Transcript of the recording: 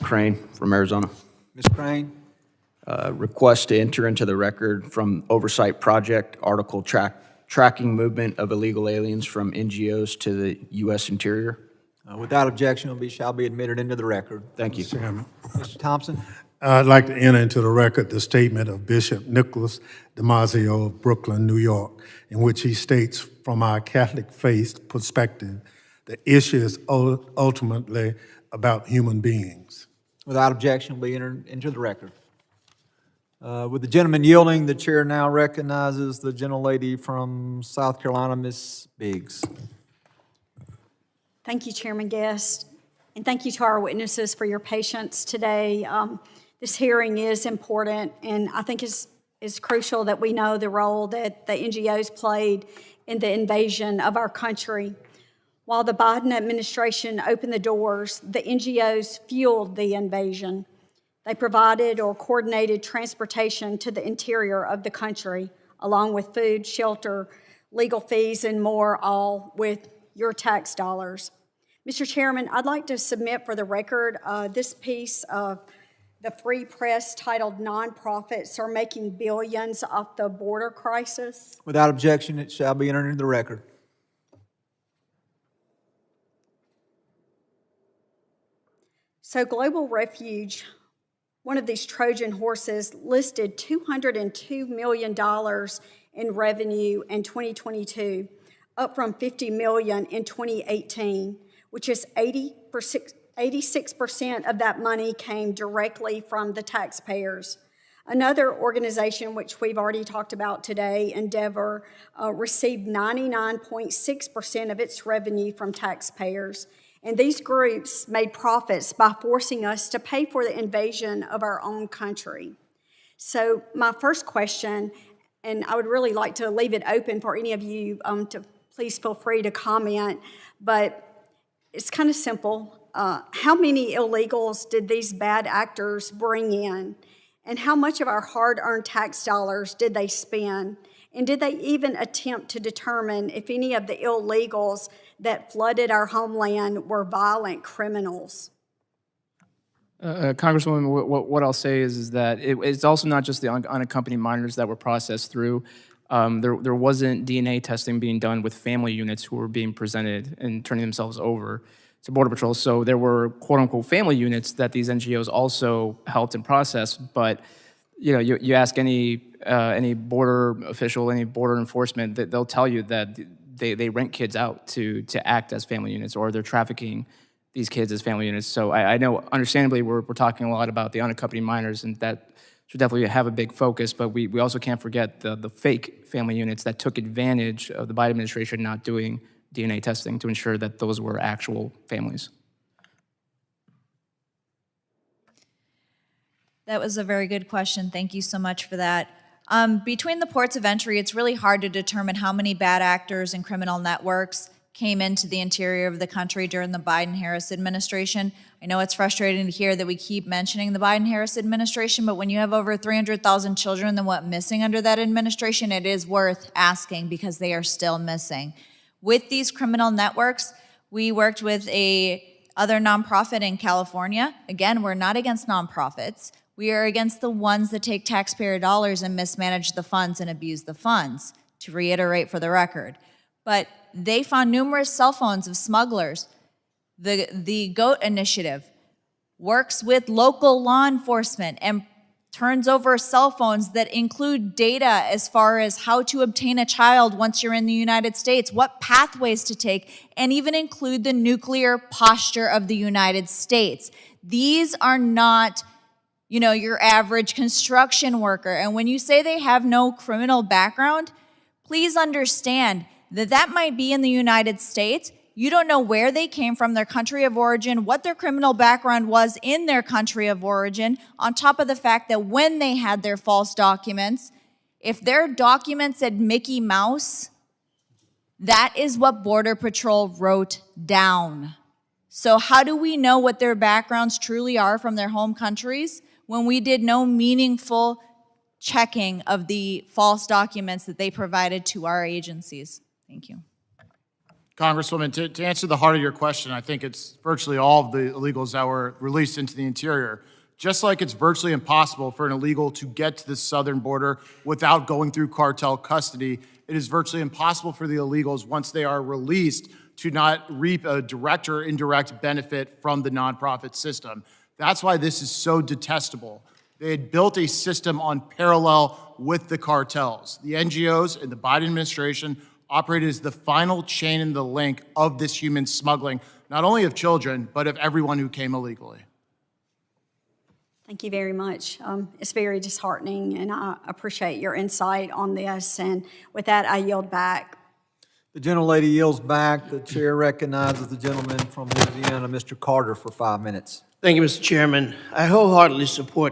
Crane from Arizona. Ms. Crane, Request to enter into the record from Oversight Project article tracking movement of illegal aliens from NGOs to the U.S. Interior. without objection, shall be admitted into the record. Thank you. Chairman, Mr. Thompson, I'd like to enter into the record the statement of Bishop Nicholas DiMaggio of Brooklyn, New York, in which he states, from our Catholic faith perspective, the issue is ultimately about human beings. without objection, will be entered into the record. With the gentleman yielding, the chair now recognizes the gentlelady from South Carolina, Ms. Biggs. Thank you, Chairman Guest, and thank you to our witnesses for your patience today. This hearing is important, and I think it's crucial that we know the role that the NGOs played in the invasion of our country. While the Biden administration opened the doors, the NGOs fueled the invasion. They provided or coordinated transportation to the interior of the country, along with food, shelter, legal fees, and more, all with your tax dollars. Mr. Chairman, I'd like to submit for the record this piece of the Free Press titled "Nonprofits Are Making Billions Off the Border Crisis." Without objection, it shall be entered into the record. So Global Refuge, one of these Trojan horses, listed $202 million in revenue in 2022, up from $50 million in 2018, which is 86% of that money came directly from the taxpayers. Another organization, which we've already talked about today, Endeavor, received 99.6% of its revenue from taxpayers. And these groups made profits by forcing us to pay for the invasion of our own country. So my first question, and I would really like to leave it open for any of you to please feel free to comment, but it's kind of simple. How many illegals did these bad actors bring in? And how much of our hard-earned tax dollars did they spend? And did they even attempt to determine if any of the illegals that flooded our homeland were violent criminals? Congresswoman, what I'll say is that it's also not just the unaccompanied minors that were processed through. There wasn't DNA testing being done with family units who were being presented and turning themselves over to Border Patrol. So there were quote-unquote family units that these NGOs also helped and processed. But you ask any border official, any border enforcement, they'll tell you that they rent kids out to act as family units, or they're trafficking these kids as family units. So I know, understandably, we're talking a lot about the unaccompanied minors, and that should definitely have a big focus, but we also can't forget the fake family units that took advantage of the Biden administration not doing DNA testing to ensure that those were actual families. That was a very good question. Thank you so much for that. Between the ports of entry, it's really hard to determine how many bad actors and criminal networks came into the interior of the country during the Biden-Harris administration. I know it's frustrating to hear that we keep mentioning the Biden-Harris administration, but when you have over 300,000 children that went missing under that administration, it is worth asking because they are still missing. With these criminal networks, we worked with other nonprofit in California. Again, we're not against nonprofits. We are against the ones that take taxpayer dollars and mismanage the funds and abuse the funds, to reiterate for the record. But they found numerous cell phones of smugglers. The GOAT initiative works with local law enforcement and turns over cell phones that include data as far as how to obtain a child once you're in the United States, what pathways to take, and even include the nuclear posture of the United States. These are not, your average construction worker. And when you say they have no criminal background, please understand that might be in the United States. You don't know where they came from, their country of origin, what their criminal background was in their country of origin, on top of the fact that when they had their false documents, if their documents said Mickey Mouse, that is what Border Patrol wrote down. So how do we know what their backgrounds truly are from their home countries when we did no meaningful checking of the false documents that they provided to our agencies? Thank you. Congresswoman, to answer the heart of your question, I think it's virtually all of the illegals that were released into the interior. Just like it's virtually impossible for an illegal to get to the southern border without going through cartel custody, it is virtually impossible for the illegals, once they are released, to not reap a direct or indirect benefit from the nonprofit system. That's why this is so detestable. They had built a system on parallel with the cartels. The NGOs and the Biden administration operated as the final chain in the link of this human smuggling, not only of children, but of everyone who came illegally. Thank you very much. It's very disheartening, and I appreciate your insight on this. And with that, I yield back. The gentlelady yields back. The chair recognizes the gentleman from Louisiana, Mr. Carter, for 5 minutes. Thank you, Mr. Chairman. I wholeheartedly support